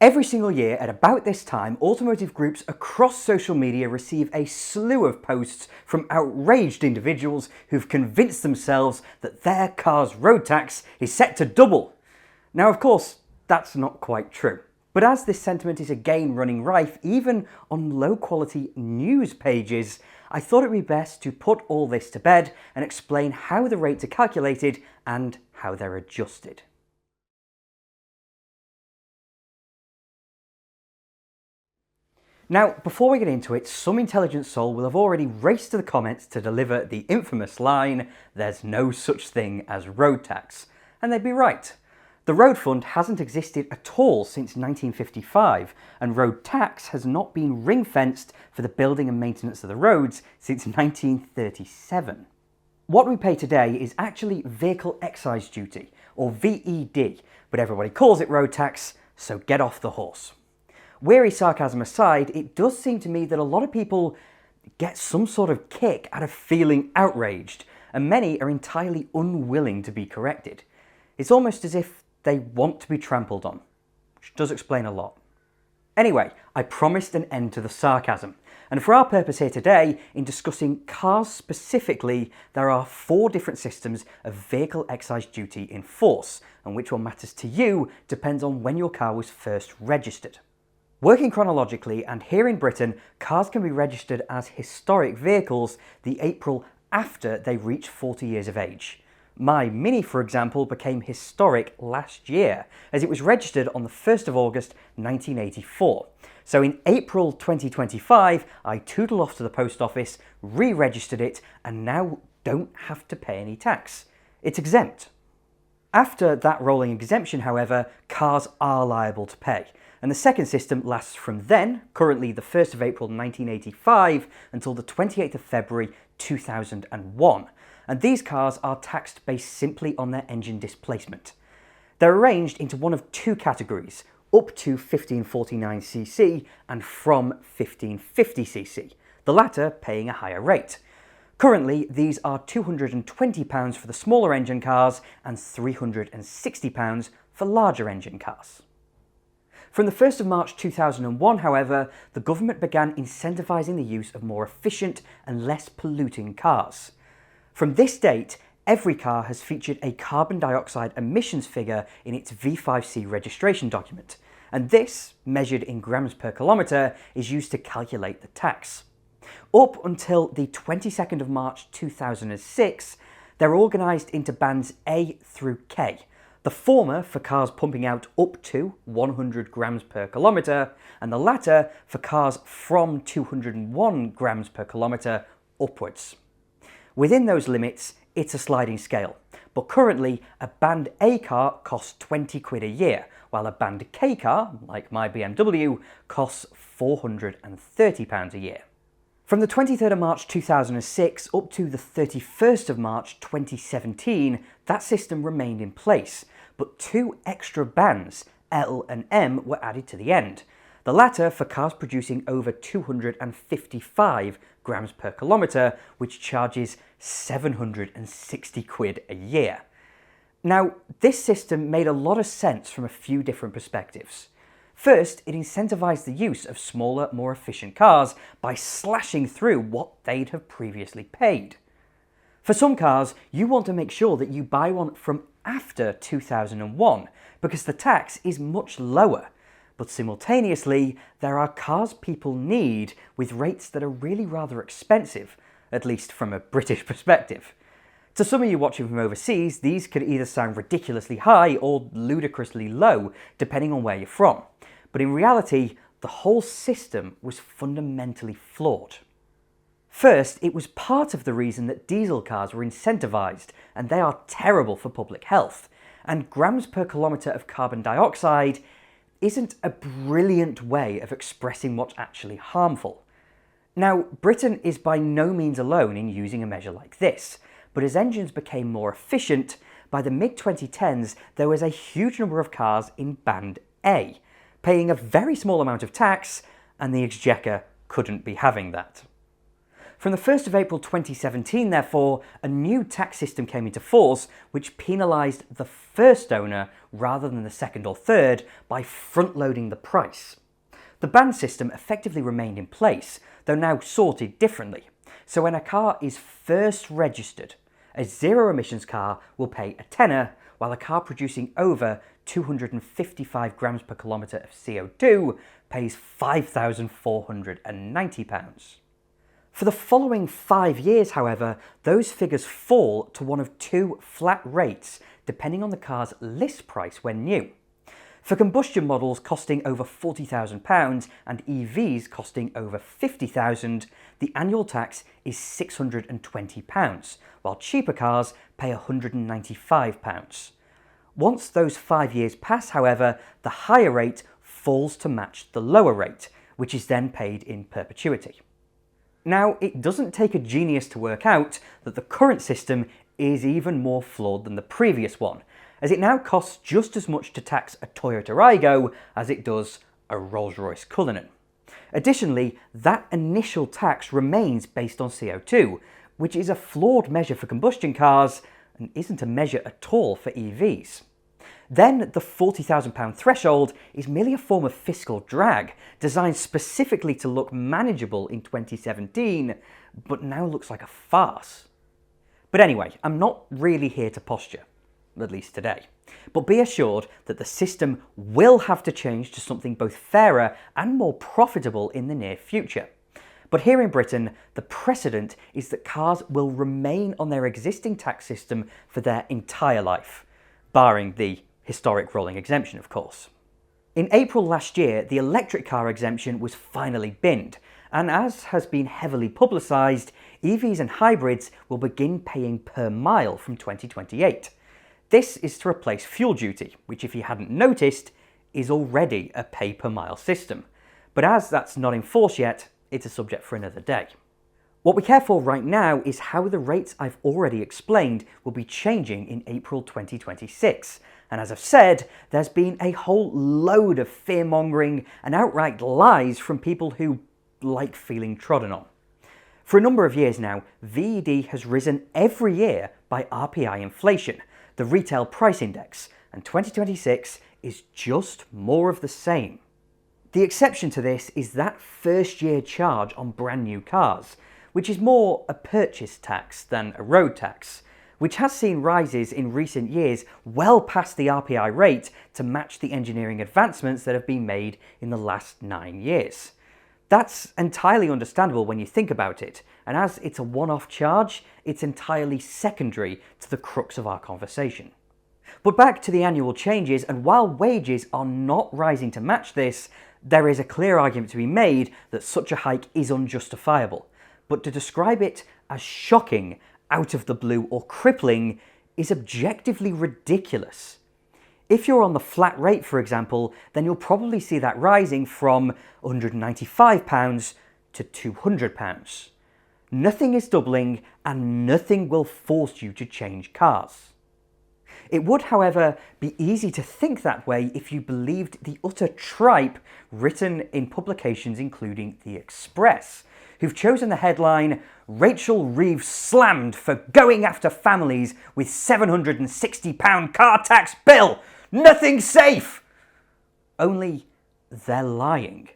Every single year at about this time, automotive groups across social media receive a slew of posts from outraged individuals who've convinced themselves that their car's road tax is set to double. Now, of course, that's not quite true. But as this sentiment is again running rife, even on low-quality news pages, I thought it would be best to put all this to bed and explain how the rates are calculated and how they're adjusted. Now, before we get into it, some intelligent soul will have already raced to the comments to deliver the infamous line, "There's no such thing as road tax." And they'd be right. The road fund hasn't existed at all since 1955, and road tax has not been ring-fenced for the building and maintenance of the roads since 1937. What we pay today is actually vehicle excise duty, or VED, but everybody calls it road tax, so get off the horse. Weary sarcasm aside, it does seem to me that a lot of people get some sort of kick out of feeling outraged, and many are entirely unwilling to be corrected. It's almost as if they want to be trampled on, which does explain a lot. Anyway, I promised an end to the sarcasm, and for our purpose here today, in discussing cars specifically, there are 4 different systems of vehicle excise duty in force, and which one matters to you depends on when your car was first registered. Working chronologically, and here in Britain, cars can be registered as historic vehicles the April after they reach 40 years of age. My Mini, for example, became historic last year, as it was registered on the 1st of August 1984. So in April 2025, I tootled off to the post office, re-registered it, and now don't have to pay any tax. It's exempt. After that rolling exemption, however, cars are liable to pay. And the second system lasts from then, currently the 1st of April 1985, until the 28th of February 2001. And these cars are taxed based simply on their engine displacement. They're arranged into one of 2 categories, up to 1549cc and from 1550cc, the latter paying a higher rate. Currently, these are £220 for the smaller engine cars and £360 for larger engine cars. From the 1st of March 2001, however, the government began incentivising the use of more efficient and less polluting cars. From this date, every car has featured a carbon dioxide emissions figure in its V5C registration document, and this, measured in grams per kilometre, is used to calculate the tax. Up until the 22nd of March 2006, they're organised into bands A through K, the former for cars pumping out up to 100 grams per kilometre, and the latter for cars from 201 grams per kilometre upwards. Within those limits, it's a sliding scale, but currently a band A car costs 20 quid a year, while a band K car, like my BMW, costs £430 a year. From the 23rd of March 2006 up to the 31st of March 2017, that system remained in place, but 2 extra bands, L and M, were added to the end. The latter for cars producing over 255 grams per kilometre, which charges 760 quid a year. Now, this system made a lot of sense from a few different perspectives. First, it incentivised the use of smaller, more efficient cars by slashing through what they'd have previously paid. For some cars, you want to make sure that you buy one from after 2001, because the tax is much lower. But simultaneously, there are cars people need with rates that are really rather expensive, at least from a British perspective. To some of you watching from overseas, these could either sound ridiculously high or ludicrously low, depending on where you're from. But in reality, the whole system was fundamentally flawed. First, it was part of the reason that diesel cars were incentivised, and they are terrible for public health. And grams per kilometre of carbon dioxide isn't a brilliant way of expressing what's actually harmful. Now, Britain is by no means alone in using a measure like this, but as engines became more efficient, by the mid-2010s there was a huge number of cars in Band A, paying a very small amount of tax, and the Exchequer couldn't be having that. From the 1st of April 2017, therefore, a new tax system came into force which penalised the first owner rather than the second or third by front-loading the price. The band system effectively remained in place, though now sorted differently. So when a car is first registered, a zero-emissions car will pay a tenner, while a car producing over 255 grams per kilometre of CO2 pays £5,490. For the following 5 years, however, those figures fall to one of two flat rates, depending on the car's list price when new. For combustion models costing over £40,000 and EVs costing over £50,000, the annual tax is £620, while cheaper cars pay £195. Once those 5 years pass, however, the higher rate falls to match the lower rate, which is then paid in perpetuity. Now, it doesn't take a genius to work out that the current system is even more flawed than the previous one, as it now costs just as much to tax a Toyota Aygo as it does a Rolls-Royce Cullinan. Additionally, that initial tax remains based on CO2, which is a flawed measure for combustion cars and isn't a measure at all for EVs. Then the £40,000 threshold is merely a form of fiscal drag, designed specifically to look manageable in 2017, but now looks like a farce. But anyway, I'm not really here to posture, at least today. But be assured that the system will have to change to something both fairer and more profitable in the near future. But here in Britain, the precedent is that cars will remain on their existing tax system for their entire life, barring the historic rolling exemption, of course. In April last year, the electric car exemption was finally binned, and as has been heavily publicised, EVs and hybrids will begin paying per mile from 2028. This is to replace fuel duty, which, if you hadn't noticed, is already a pay per mile system. But as that's not in force yet, it's a subject for another day. What we care for right now is how the rates I've already explained will be changing in April 2026. And as I've said, there's been a whole load of fear-mongering and outright lies from people who like feeling trodden on. For a number of years now, VED has risen every year by RPI inflation, the retail price index, and 2026 is just more of the same. The exception to this is that first-year charge on brand new cars, which is more a purchase tax than a road tax, which has seen rises in recent years well past the RPI rate to match the engineering advancements that have been made in the last 9 years. That's entirely understandable when you think about it, and as it's a one-off charge, it's entirely secondary to the crux of our conversation. But back to the annual changes, and while wages are not rising to match this, there is a clear argument to be made that such a hike is unjustifiable. But to describe it as shocking, out of the blue, or crippling is objectively ridiculous. If you're on the flat rate, for example, then you'll probably see that rising from £195 to £200. Nothing is doubling, and nothing will force you to change cars. It would, however, be easy to think that way if you believed the utter tripe written in publications including The Express, who've chosen the headline, "Rachel Reeves slammed for going after families with £760 car tax bill. Nothing safe!" Only they're lying.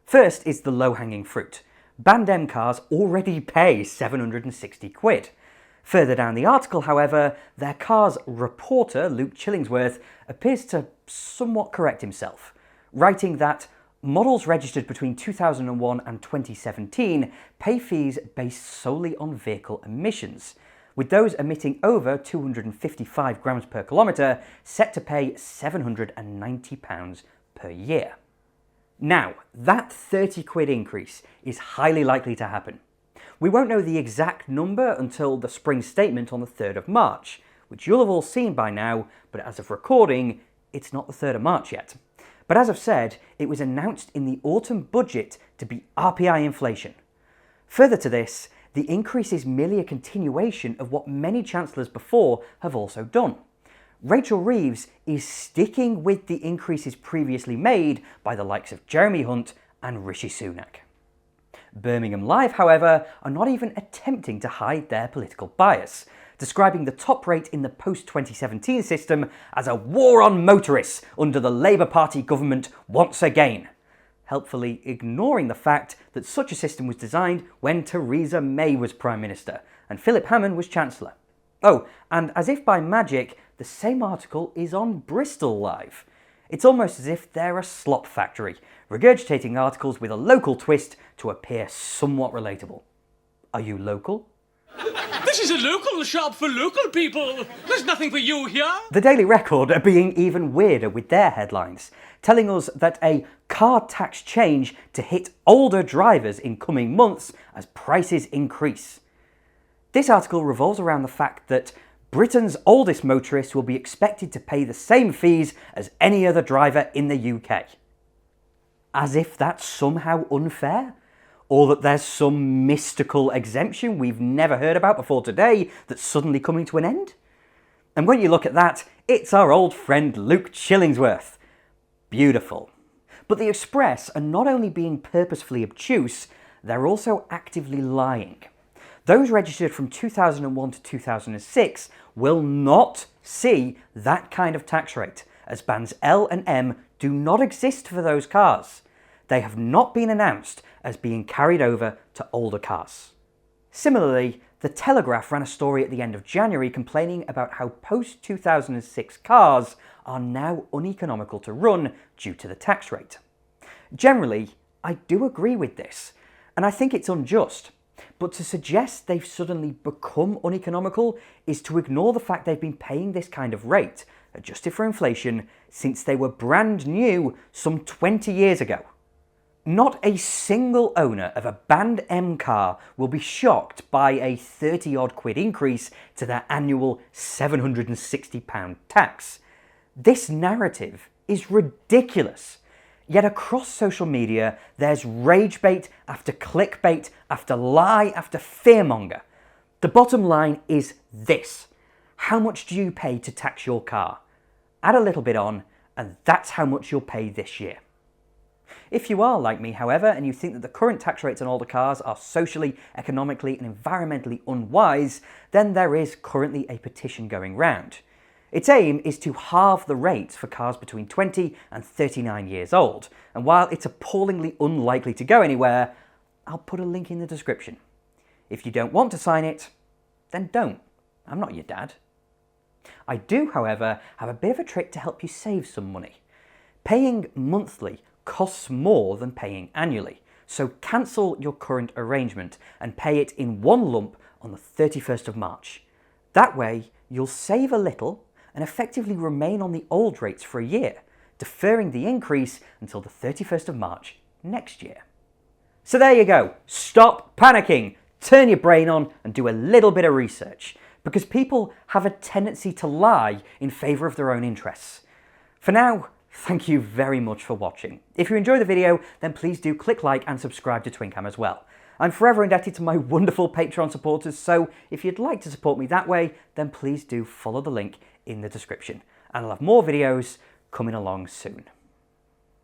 First is the low-hanging fruit. Band M cars already pay 760 quid. Further down the article, however, their car's reporter, Luke Chillingsworth, appears to somewhat correct himself, writing that models registered between 2001 and 2017 pay fees based solely on vehicle emissions, with those emitting over 255 grams per kilometre set to pay £790 per year. Now, that 30 quid increase is highly likely to happen. We won't know the exact number until the spring statement on the 3rd of March, which you'll have all seen by now, but as of recording, it's not the 3rd of March yet. But as I've said, it was announced in the autumn budget to be RPI inflation. Further to this, the increase is merely a continuation of what many chancellors before have also done. Rachel Reeves is sticking with the increases previously made by the likes of Jeremy Hunt and Rishi Sunak. Birmingham Live, however, are not even attempting to hide their political bias, describing the top rate in the post-2017 system as a war on motorists under the Labour Party government once again, helpfully ignoring the fact that such a system was designed when Theresa May was Prime Minister and Philip Hammond was Chancellor. Oh, and as if by magic, the same article is on Bristol Live. It's almost as if they're a slop factory, regurgitating articles with a local twist to appear somewhat relatable. Are you local? This is a local shop for local people. There's nothing for you here. The Daily Record are being even weirder with their headlines, telling us that a car tax change to hit older drivers in coming months as prices increase. This article revolves around the fact that Britain's oldest motorists will be expected to pay the same fees as any other driver in the UK. As if that's somehow unfair? Or that there's some mystical exemption we've never heard about before today that's suddenly coming to an end? And when you look at that, it's our old friend Luke Chillingsworth. Beautiful. But the Express are not only being purposefully obtuse, they're also actively lying. Those registered from 2001 to 2006 will not see that kind of tax rate, as bands L and M do not exist for those cars. They have not been announced as being carried over to older cars. Similarly, The Telegraph ran a story at the end of January complaining about how post-2006 cars are now uneconomical to run due to the tax rate. Generally, I do agree with this, and I think it's unjust. But to suggest they've suddenly become uneconomical is to ignore the fact they've been paying this kind of rate, adjusted for inflation, since they were brand new some 20 years ago. Not a single owner of a Band M car will be shocked by a 30-odd quid increase to their annual £760 tax. This narrative is ridiculous. Yet across social media, there's rage bait after clickbait after lie after fearmonger. The bottom line is this: how much do you pay to tax your car? Add a little bit on, and that's how much you'll pay this year. If you are like me, however, and you think that the current tax rates on older cars are socially, economically, and environmentally unwise, then there is currently a petition going round. Its aim is to halve the rates for cars between 20 and 39 years old, and while it's appallingly unlikely to go anywhere, I'll put a link in the description. If you don't want to sign it, then don't. I'm not your dad. I do, however, have a bit of a trick to help you save some money. Paying monthly costs more than paying annually, so cancel your current arrangement and pay it in one lump on the 31st of March. That way, you'll save a little and effectively remain on the old rates for a year, deferring the increase until the 31st of March next year. So there you go. Stop panicking, turn your brain on and do a little bit of research, because people have a tendency to lie in favour of their own interests. For now, thank you very much for watching. If you enjoyed the video, then please do click like and subscribe to TwinCam as well. I'm forever indebted to my wonderful Patreon supporters, so if you'd like to support me that way, then please do follow the link in the description. And I'll have more videos coming along soon.